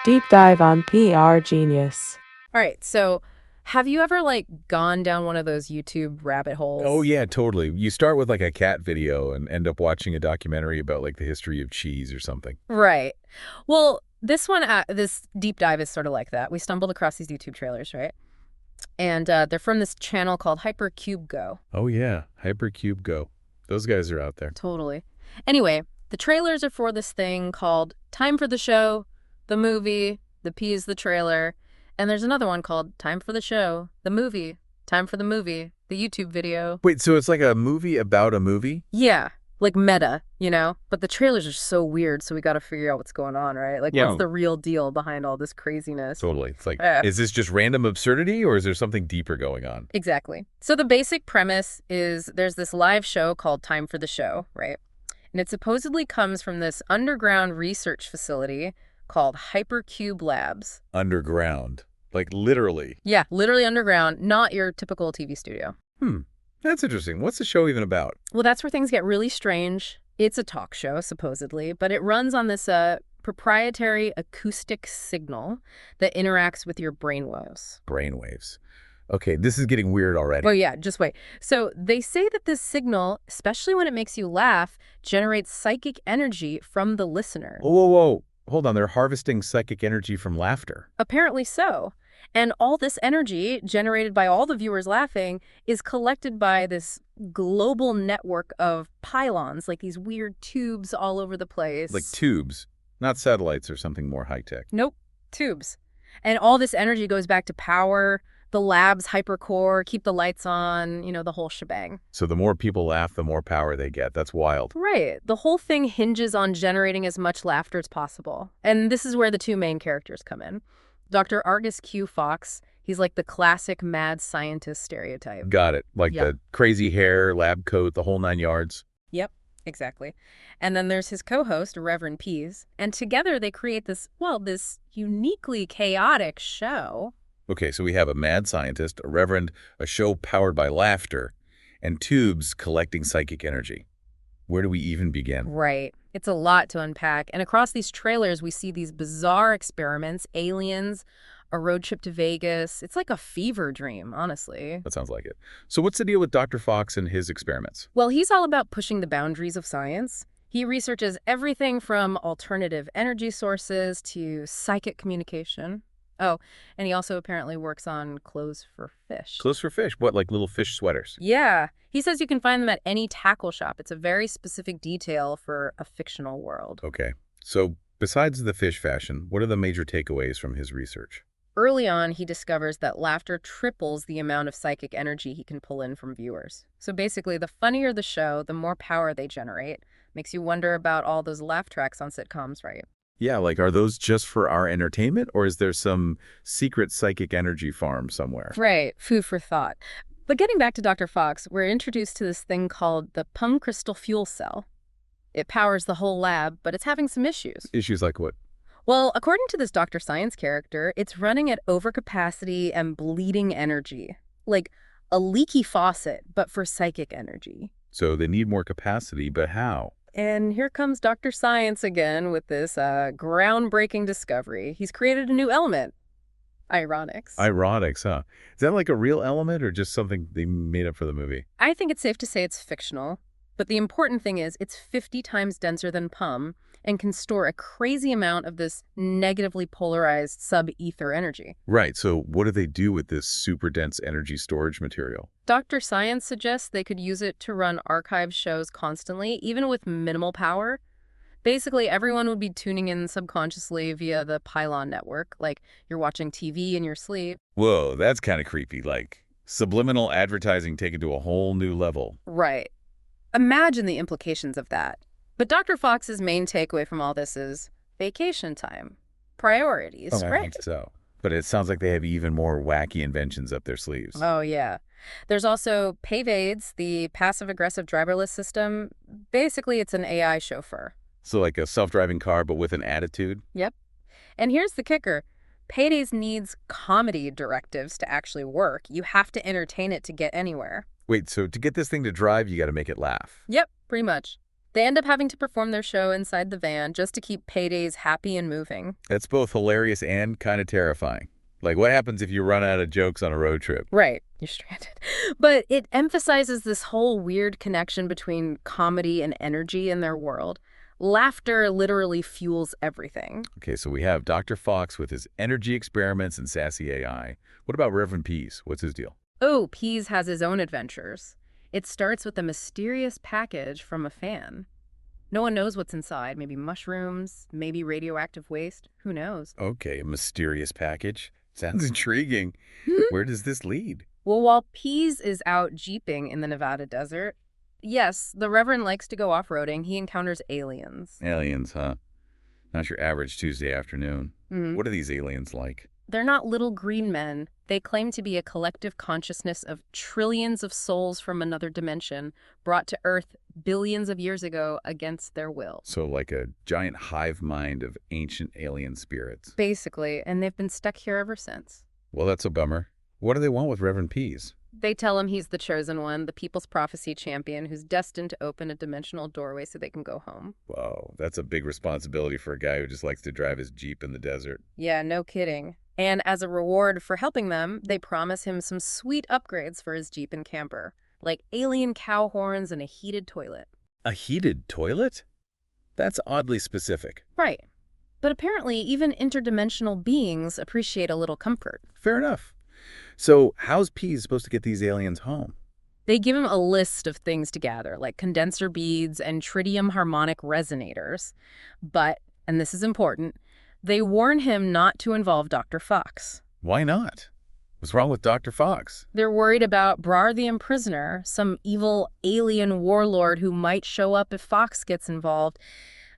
Deep dive on PR genius. All right, so have you ever gone down one of those YouTube rabbit Oh holes? yeah, totally. You start with like a cat video and end up watching a documentary about like the history of cheese or something. Right. Well, this deep dive is sort of like that. We stumbled across these YouTube trailers, right? And they're from this channel called Hypercube Go. Oh yeah, Hypercube Go. Those guys are out there. Totally. Anyway, the trailers are for this thing called Time for the Show, the movie, the P is the trailer, and there's another one called Time for the Show, the movie, Time for the movie, the YouTube video. Wait, so it's like a movie about a movie? Yeah, like meta, you know? But the trailers are so weird, so we got to figure out what's going on, right? Like, Yeah. what's the real deal behind all this craziness? Totally. It's like, Yeah. is this just random absurdity or is there something deeper going on? Exactly. So the basic premise is there's this live show called Time for the Show, right? And it supposedly comes from this underground research facility called Hypercube Labs. Underground. Like literally. Yeah, literally underground, not your typical TV studio. That's interesting. What's the show even about? Well, that's where things get really strange. It's a talk show, supposedly, but it runs on this proprietary acoustic signal that interacts with your brainwaves. Brainwaves. Okay, this is getting weird already. Well, yeah, just wait. So they say that this signal, especially when it makes you laugh, generates psychic energy from the listener. Whoa, whoa, whoa. Hold on, they're harvesting psychic energy from laughter. Apparently so. And all this energy generated by all the viewers laughing is collected by this global network of pylons, like these weird tubes all over the place. Like tubes, not satellites or something more high-tech. Nope, tubes. And all this energy goes back to power, the lab's hypercore, keep the lights on, the whole shebang. So the more people laugh, the more power they get. That's wild. Right. The whole thing hinges on generating as much laughter as possible. And this is where the two main characters come in. Dr. Argus Q. Fox, he's like the classic mad scientist stereotype. Got it. Like Yeah. the crazy hair, lab coat, the whole 9 yards. Yep, exactly. And then there's his co-host, Reverend Pease. And together they create this uniquely chaotic show. Okay, so we have a mad scientist, a reverend, a show powered by laughter, and tubes collecting psychic energy. Where do we even begin? Right. It's a lot to unpack. And across these trailers, we see these bizarre experiments, aliens, a road trip to Vegas. It's like a fever dream, honestly. That sounds like it. So what's the deal with Dr. Fox and his experiments? Well, he's all about pushing the boundaries of science. He researches everything from alternative energy sources to psychic communication. Oh, and he also apparently works on clothes for fish. Clothes for fish. What, like little fish sweaters? Yeah. He says you can find them at any tackle shop. It's a very specific detail for a fictional world. Okay. So besides the fish fashion, what are the major takeaways from his research? Early on, he discovers that laughter triples the amount of psychic energy he can pull in from viewers. So basically, the funnier the show, the more power they generate. Makes you wonder about all those laugh tracks on sitcoms, right? Yeah, like are those just for our entertainment or is there some secret psychic energy farm somewhere? Right. Food for thought. But getting back to Dr. Fox, we're introduced to this thing called the Pum crystal fuel cell. It powers the whole lab, but it's having some issues. Issues like what? Well, according to this Dr. Science character, it's running at overcapacity and bleeding energy. Like a leaky faucet, but for psychic energy. So they need more capacity, but how? And here comes Dr. Science again with this groundbreaking discovery. He's created a new element. Ironics. Ironics, huh? Is that like a real element or just something they made up for the movie? I think it's safe to say it's fictional. But the important thing is it's 50 times denser than Pum and can store a crazy amount of this negatively polarized sub-ether energy. Right, so what do they do with this super dense energy storage material? Dr. Science suggests they could use it to run archive shows constantly, even with minimal power. Basically, everyone would be tuning in subconsciously via the pylon network, like you're watching TV in your sleep. Whoa, that's kind of creepy, like subliminal advertising taken to a whole new level. Right. Imagine the implications of that. But Dr. Fox's main takeaway from all this is vacation time. Priorities, I right? think so. But it sounds like they have even more wacky inventions up their sleeves. Oh, yeah. There's also Pavades, the passive-aggressive driverless system. Basically, it's an AI chauffeur. So like a self-driving car, but with an attitude? Yep. And here's the kicker. Paydays needs comedy directives to actually work. You have to entertain it to get anywhere. Wait, so to get this thing to drive, you got to make it laugh. Yep, pretty much. They end up having to perform their show inside the van just to keep Paydays happy and moving. That's both hilarious and kind of terrifying. Like, what happens if you run out of jokes on a road trip? Right, you're stranded. But it emphasizes this whole weird connection between comedy and energy in their world. Laughter literally fuels everything. Okay, so we have Dr. Fox with his energy experiments and sassy AI. What about Reverend Pease? What's his deal? Oh, Pease has his own adventures. It starts with a mysterious package from a fan. No one knows what's inside. Maybe mushrooms, maybe radioactive waste. Who knows? Okay, a mysterious package. Sounds intriguing. Where does this lead? Well, while Pease is out jeeping in the Nevada desert, yes, the Reverend likes to go off-roading. He encounters aliens. Aliens, huh? Not your average Tuesday afternoon. What are these aliens like? They're not little green men. They claim to be a collective consciousness of trillions of souls from another dimension brought to Earth billions of years ago against their will. So like a giant hive mind of ancient alien spirits. Basically, and they've been stuck here ever since. Well, that's a bummer. What do they want with Reverend Pease? They tell him he's the chosen one, the people's prophecy champion who's destined to open a dimensional doorway so they can go home. Whoa, that's a big responsibility for a guy who just likes to drive his Jeep in the desert. Yeah, no kidding. And as a reward for helping them, they promise him some sweet upgrades for his Jeep and camper, like alien cow horns and a heated toilet. A heated toilet? That's oddly specific. Right. But apparently, even interdimensional beings appreciate a little comfort. Fair enough. So how's Pease supposed to get these aliens home? They give him a list of things to gather, like condenser beads and tritium harmonic resonators. But, and this is important, they warn him not to involve Dr. Fox. Why not? What's wrong with Dr. Fox? They're worried about Brar the Imprisoner, some evil alien warlord who might show up if Fox gets involved.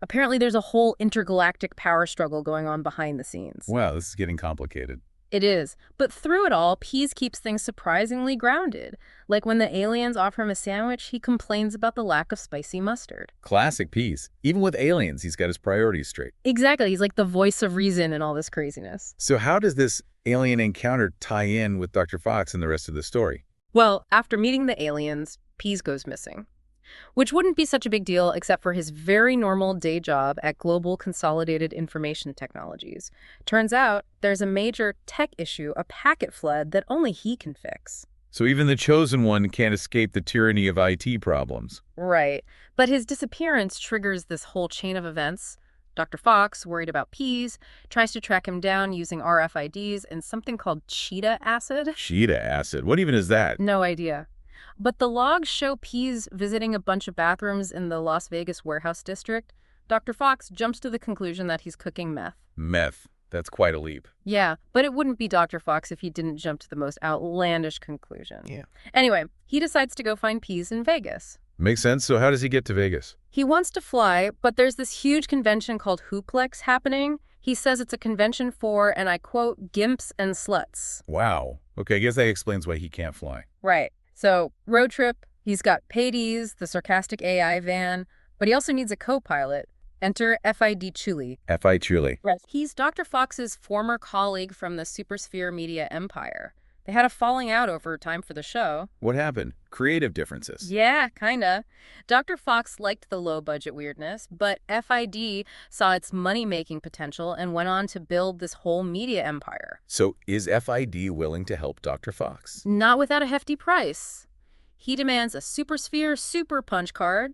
Apparently there's a whole intergalactic power struggle going on behind the scenes. Wow, this is getting complicated. It is. But through it all, Pease keeps things surprisingly grounded. Like when the aliens offer him a sandwich, he complains about the lack of spicy mustard. Classic Pease. Even with aliens, he's got his priorities straight. Exactly. He's like the voice of reason in all this craziness. So how does this alien encounter tie in with Dr. Fox and the rest of the story? Well, after meeting the aliens, Pease goes missing. Which wouldn't be such a big deal except for his very normal day job at Global Consolidated Information Technologies. Turns out there's a major tech issue, a packet flood that only he can fix. So even the chosen one can't escape the tyranny of IT problems. Right. But his disappearance triggers this whole chain of events. Dr. Fox, worried about Pease, tries to track him down using RFIDs and something called cheetah acid. Cheetah acid? What even is that? No idea. But the logs show Pease visiting a bunch of bathrooms in the Las Vegas warehouse district. Dr. Fox jumps to the conclusion that he's cooking meth. Meth. That's quite a leap. Yeah, but it wouldn't be Dr. Fox if he didn't jump to the most outlandish conclusion. Yeah. Anyway, he decides to go find Pease in Vegas. Makes sense. So how does he get to Vegas? He wants to fly, but there's this huge convention called Hooplex happening. He says it's a convention for, and I quote, gimps and sluts. Wow. Okay, I guess that explains why he can't fly. Right. So, road trip, he's got Paydays, the sarcastic AI van, but he also needs a co-pilot. Enter F.I.D. Chuli. F.I. Chuli. Right. He's Dr. Fox's former colleague from the Supersphere Media empire. They had a falling out over time for the show. What happened? Creative differences. Yeah, kinda. Dr. Fox liked the low-budget weirdness, but FID saw its money-making potential and went on to build this whole media empire. So is FID willing to help Dr. Fox? Not without a hefty price. He demands a Supersphere Super Punch card,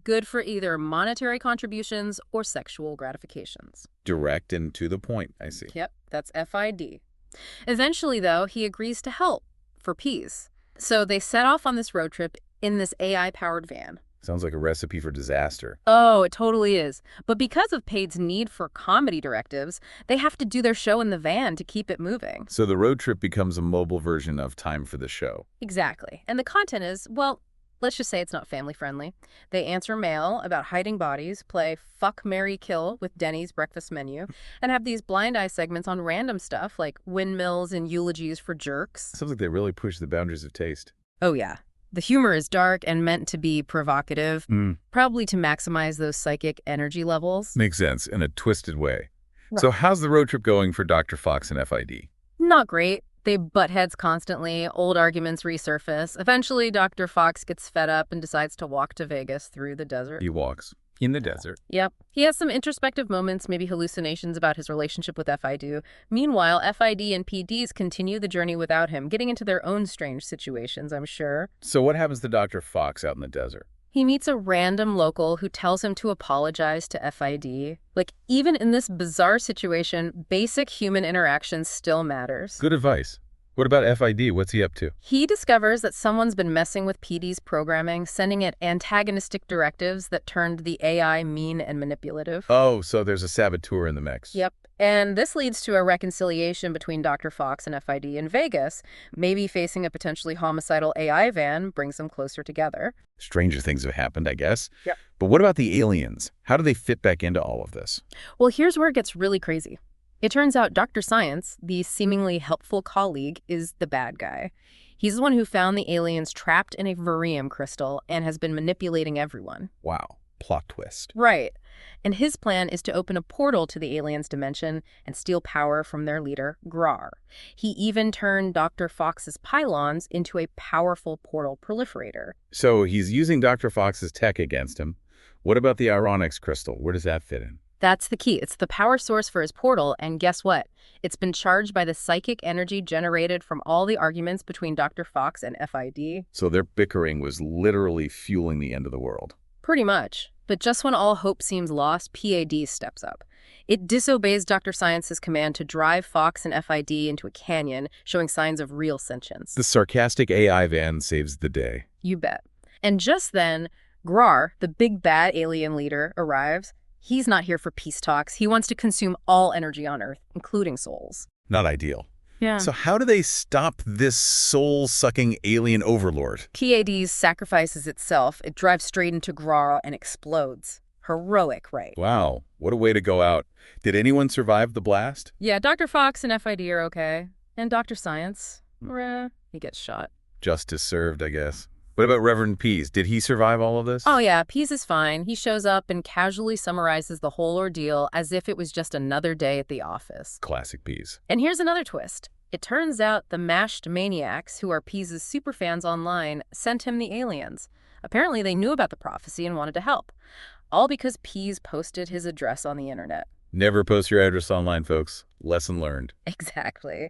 good for either monetary contributions or sexual gratifications. Direct and to the point, I see. Yep, that's FID. Eventually, though, he agrees to help for Pease. So they set off on this road trip in this AI-powered van. Sounds like a recipe for disaster. Oh, it totally is. But because of Paid's need for comedy directives, they have to do their show in the van to keep it moving. So the road trip becomes a mobile version of Time for the Show. Exactly. And the content is, well, let's just say it's not family-friendly. They answer mail about hiding bodies, play Fuck, Marry, Kill with Denny's breakfast menu, and have these blind eye segments on random stuff like windmills and eulogies for jerks. Sounds like they really push the boundaries of taste. Oh, yeah. The humor is dark and meant to be provocative, probably to maximize those psychic energy levels. Makes sense, in a twisted way. Right. So how's the road trip going for Dr. Fox and FID? Not great. They butt heads constantly, old arguments resurface. Eventually, Dr. Fox gets fed up and decides to walk to Vegas through the desert. He walks in the desert. Yep. He has some introspective moments, maybe hallucinations about his relationship with FID. Meanwhile, FID and PDs continue the journey without him, getting into their own strange situations, I'm sure. So what happens to Dr. Fox out in the desert? He meets a random local who tells him to apologize to FID. Like, even in this bizarre situation, basic human interaction still matters. Good advice. What about FID? What's he up to? He discovers that someone's been messing with PD's programming, sending it antagonistic directives that turned the AI mean and manipulative. Oh, so there's a saboteur in the mix. Yep. And this leads to a reconciliation between Dr. Fox and FID in Vegas. Maybe facing a potentially homicidal AI van brings them closer together. Stranger things have happened, I guess. Yep. But what about the aliens? How do they fit back into all of this? Well, here's where it gets really crazy. It turns out Dr. Science, the seemingly helpful colleague, is the bad guy. He's the one who found the aliens trapped in a Virium crystal and has been manipulating everyone. Wow. Plot twist. Right. And his plan is to open a portal to the aliens' dimension and steal power from their leader, Grar. He even turned Dr. Fox's pylons into a powerful portal proliferator. So he's using Dr. Fox's tech against him. What about the Ironics crystal? Where does that fit in? That's the key. It's the power source for his portal, and guess what? It's been charged by the psychic energy generated from all the arguments between Dr. Fox and FID. So their bickering was literally fueling the end of the world. Pretty much. But just when all hope seems lost, PAD steps up. It disobeys Dr. Science's command to drive Fox and FID into a canyon, showing signs of real sentience. The sarcastic AI van saves the day. You bet. And just then, Grar, the big bad alien leader, arrives. He's not here for peace talks. He wants to consume all energy on Earth, including souls. Not ideal. Yeah. So how do they stop this soul-sucking alien overlord? PAD sacrifices itself. It drives straight into Grar and explodes. Heroic, right? Wow, what a way to go out. Did anyone survive the blast? Yeah, Dr. Fox and FID are okay. And Dr. Science, he gets shot. Justice served, I guess. What about Reverend Pease? Did he survive all of this? Oh yeah, Pease is fine. He shows up and casually summarizes the whole ordeal as if it was just another day at the office. Classic Pease. And here's another twist. It turns out the mashed maniacs, who are Pease's superfans online, sent him the aliens. Apparently they knew about the prophecy and wanted to help. All because Pease posted his address on the internet. Never post your address online, folks. Lesson learned. Exactly.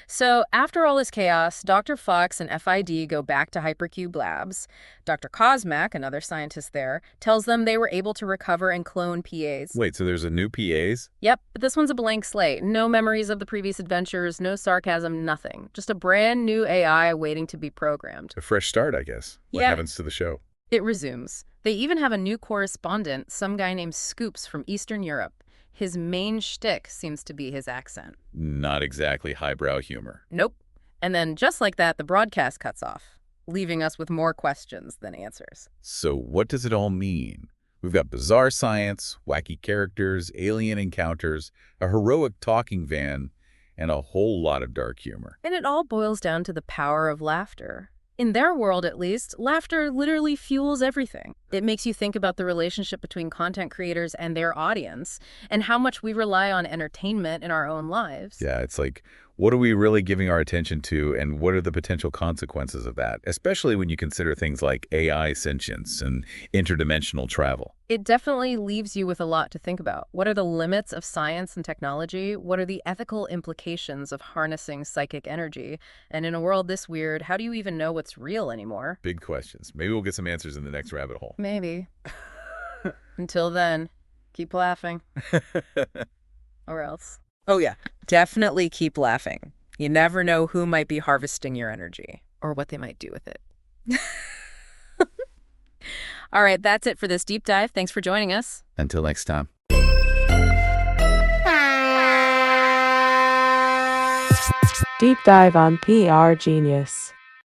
So after all this chaos, Dr. Fox and FID go back to Hypercube Labs. Dr. Cosmac, another scientist there, tells them they were able to recover and clone PAs. Wait, so there's a new PAs? Yep, but this one's a blank slate. No memories of the previous adventures, no sarcasm, nothing. Just a brand new AI waiting to be programmed. A fresh start, I guess. What Yeah. happens to the show? It resumes. They even have a new correspondent, some guy named Scoops from Eastern Europe. His main shtick seems to be his accent. Not exactly highbrow humor. Nope. And then just like that, the broadcast cuts off, leaving us with more questions than answers. So what does it all mean? We've got bizarre science, wacky characters, alien encounters, a heroic talking van, and a whole lot of dark humor. And it all boils down to the power of laughter. In their world, at least, laughter literally fuels everything. It makes you think about the relationship between content creators and their audience, and how much we rely on entertainment in our own lives. Yeah, it's like, what are we really giving our attention to, and what are the potential consequences of that, especially when you consider things like AI sentience and interdimensional travel? It definitely leaves you with a lot to think about. What are the limits of science and technology? What are the ethical implications of harnessing psychic energy? And in a world this weird, how do you even know what's real anymore? Big questions. Maybe we'll get some answers in the next rabbit hole. Maybe. Until then, keep laughing. Or else. Oh yeah, definitely keep laughing. You never know who might be harvesting your energy. Or what they might do with it. All right, that's it for this deep dive. Thanks for joining us. Until next time. Deep dive on PR Genius.